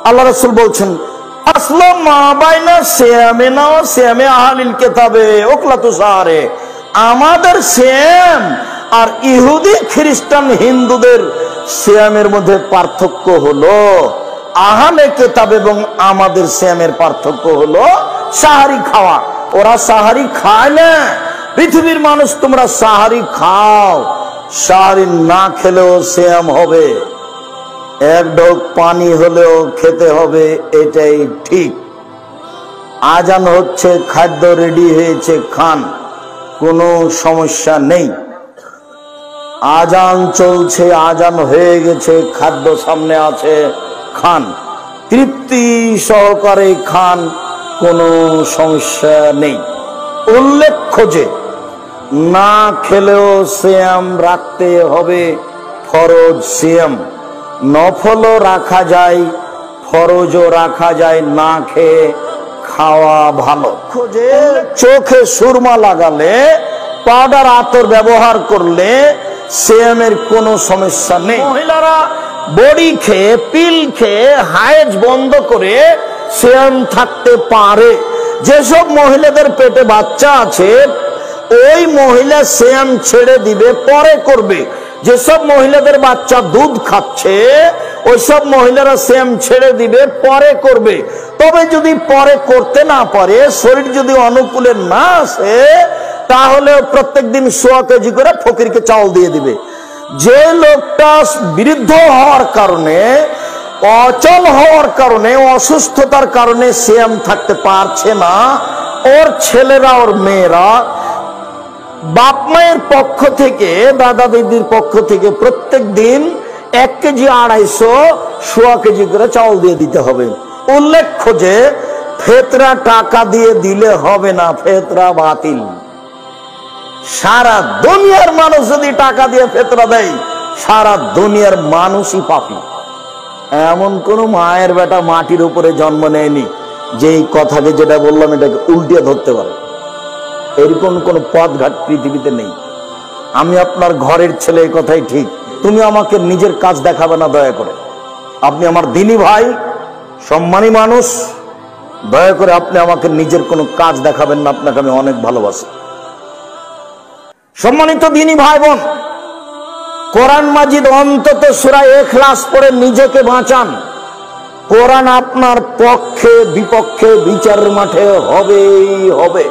আল্লাহ রাসূল বলছেন আসলাম মা বাইনা সিয়ামিনা ওয়া সিয়ামি আহলিল কিতাবে ওকলাতু সারে, আমাদের সিয়াম আর ইহুদি খ্রিস্টান হিন্দুদের সিয়ামের মধ্যে পার্থক্য হলো আহলে কিতাব এবং আমাদের সিয়ামের পার্থক্য হলো সাহারি খাওয়া। ওরা সাহারি খায় না। পৃথিবীর মানুষ তোমরা সাহারি খাও, সাহারি না খেলেও সিয়াম হবে, এক ঢোক পানি হলেও খেতে হবে, এটাই ঠিক। আজান হচ্ছে, খাদ্য রেডি হয়েছে, খান, কোনো সমস্যা নেই। আজান চলছে, আজান হয়ে গেছে, খাদ্য সামনে আছে, খান, তৃপ্তি সহকারে খান, কোনো সমস্যা নেই। উল্লেখ্য যে না খেলেও সিয়াম রাখতে হবে, ফরজ সিয়াম। নফলও রাখা যায়, ফরজও রাখা যায়, না খেয়ে খাওয়া ভালো। চোখে সুরমা লাগালে, পাউডার আতর ব্যবহার করলে সিয়ামের কোনো সমস্যা নেই। মহিলারা বড়ি খেয়ে, পিল খেয়ে হায়েজ বন্ধ করে সিয়াম থাকতে পারে। যেসব মহিলাদের পেটে বাচ্চা আছে ওই মহিলা সিয়াম ছেড়ে দিবে, পরে করবে। যেসব মহিলাদের বাচ্চা দুধ খাচ্ছে ওইসব মহিলারা সিয়াম ছেড়ে দিবে, পরে করবে। তবে যদি পরে করতে না পারে, শরীর যদি অনুকূলে না আসে, তাহলে প্রত্যেক দিন 100 কেজি করে ফকিরকে চাউল দিয়ে দিবে। যে লোকটা বৃদ্ধ হওয়ার কারণে, অচল হওয়ার কারণে, অসুস্থতার কারণে সিয়াম থাকতে পারছে না, ওর ছেলেরা, ওর মেয়েরা বাপ মায়ের পক্ষ থেকে, দাদা দিদির পক্ষ থেকে প্রত্যেক দিন 1 কেজি 250 100 কেজি করে চাউল দিয়ে দিতে হবে। উল্লেখ্য যে ফেতরা টাকা দিয়ে দিলে হবে না, ফেতরা বাতিল। সারা দুনিয়ার মানুষ যদি টাকা দিয়ে ফেতরা দেয়, সারা দুনিয়ার মানুষই পাপী। এমন কোন মায়ের বেটা মাটির উপরে জন্ম নেয়নি যে এই কথাকে, যেটা বললাম, এটাকে উল্টে ধরতে পারে। এরকম কোন পথঘাট পৃথিবীতে নেই। আমি আপনার ঘরের ছেলে, এই কথাই ঠিক। তুমি আমাকে নিজের কাজ দেখাবে না দয়া করে। আপনি আমার দিনী ভাই, সম্মানী মানুষ, দয়া করে আপনি আমাকে নিজের কোনো কাজ দেখাবেন না। আপনাকে আমি অনেক ভালোবাসি। সম্মানিত দিনী ভাই বোন, কোরআন মাজিদ অন্তত সূরা ইখলাস পড়ে নিজেকে বাঁচান। কোরআন আপনার পক্ষে বিপক্ষে বিচারের মাঠে হবেই হবে।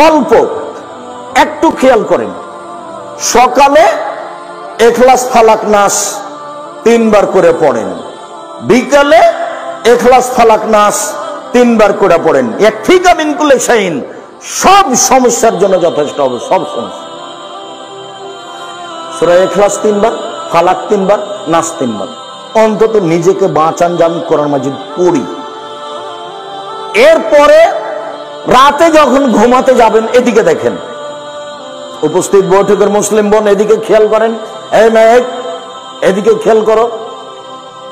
অল্প একটু খেয়াল করেন, সকালে ইখলাস ফালাক নাস 3 বার করে পড়েন, বিকালে ইখলাস ফালাক নাস 3 বার করে পড়েন। ইয়াকফিকা মিন কুল্লি শাইইন, সব সমস্যার জন্য যথেষ্ট হবে, সব সমস্যা। সূরা ইখলাস 3 বার, ফালাক 3 বার, নাস 3 বার। অন্তত নিজেকে বাঁচান যে আমি কোরআন মাজিদ পড়ি। এরপরে রাতে যখন ঘুমাতে যাবেন, এদিকে দেখেন। উপস্থিত বৈঠকের মুসলিম বোন, এদিকে খেয়াল করেন। এই মেয়ে, এদিকে খেয়াল করো।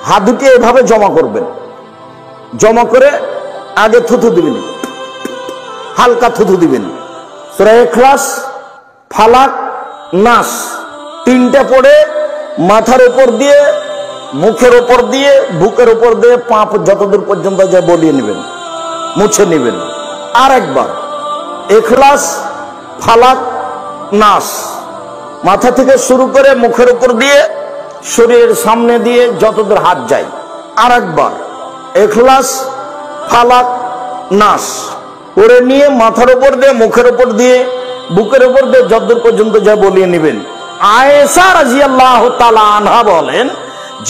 হাত দুটি এভাবে জমা করবেন, জমা করে আগে থুথু দিবেন, হালকা থুথু দিবেন। সূরা ইখলাস, ফালাক, নাস 3টে পড়ে মাথার উপর দিয়ে, মুখের উপর দিয়ে, বুকের উপর দিয়ে, পা যতদূর পর্যন্ত যা বলিয়ে নেবেন, মুছে নেবেন। আর একবার ইখলাস, ফালাক, নাস মাথা থেকে শুরু করে মুখের উপর দিয়ে, শরীরের সামনে দিয়ে যতদূর হাত যায়। আর একবার ইখলাস, ফালাক, নাস পড়ে নিয়ে মাথার উপর দিয়ে, মুখের উপর দিয়ে, বুকের উপর দিয়ে যতদূর পর্যন্ত যা বলিয়ে নেবেন। আয়েশা রাদিয়াল্লাহু তাআলা আনহা বলেন,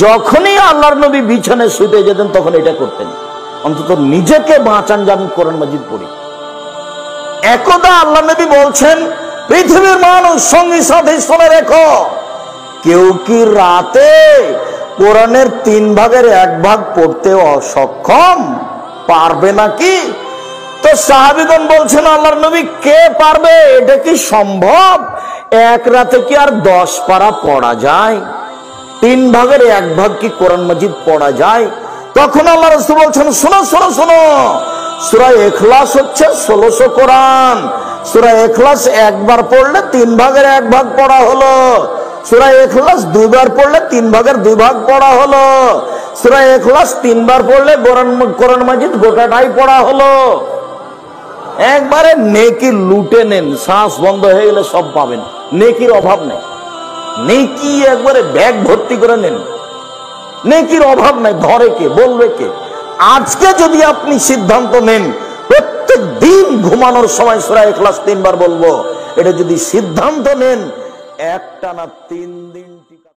যখনই আল্লাহর নবী বিছানায় শুতে যেতেন তখন এটা করতেন। অন্তত নিজেকে বাঁচান যে আমি কোরআন মাজিদ পড়ি। একদা আল্লাহ নবী বলছেন, পৃথিবীর মানুষ সঙ্গী সাথে শুনে রেখো, কেউ কি রাতে কোরআনের 3 ভাগের 1 ভাগ পড়তে অসক্ষম? পারবে নাকি? তো সাহাবীগণ বলছেন, আল্লাহর নবী কে পারবে? এটা কি সম্ভব? এক রাতে কি আর 10 পারা পড়া যায়? 3 ভাগের 1 ভাগ কি কোরআন মাজিদ পড়া যায়? তখন আল্লাহ রাসূল বলছেন, শোনো শোনো শোনো, সূরা ইখলাস হচ্ছে 1600 কোরআন। সূরা ইখলাস একবার পড়লে 3 ভাগের 1 ভাগ পড়া হলো। সূরা ইখলাস 2 বার পড়লে 3 ভাগের 2 ভাগ পড়া হলো। সূরা ইখলাস 3 বার পড়লে কোরআন মাজিদ গোটাটাই পড়া হলো। একবারে নেকি লুটে নেন, শ্বাস বন্ধ হয়ে গেলে সব পাবেন, নেকির অভাব নেই। নেকি একবারে ব্যাগ ভর্তি করে নেন, নেকির অভাব নাই। ধরে কে, বলবে কে? আজকে যদি আপনি সিদ্ধান্ত নেন প্রত্যেক দিন ঘুমানোর সময় সূরা ইখলাস 3 বার বলবো, এটা যদি সিদ্ধান্ত নেন, একটানা 3 দিন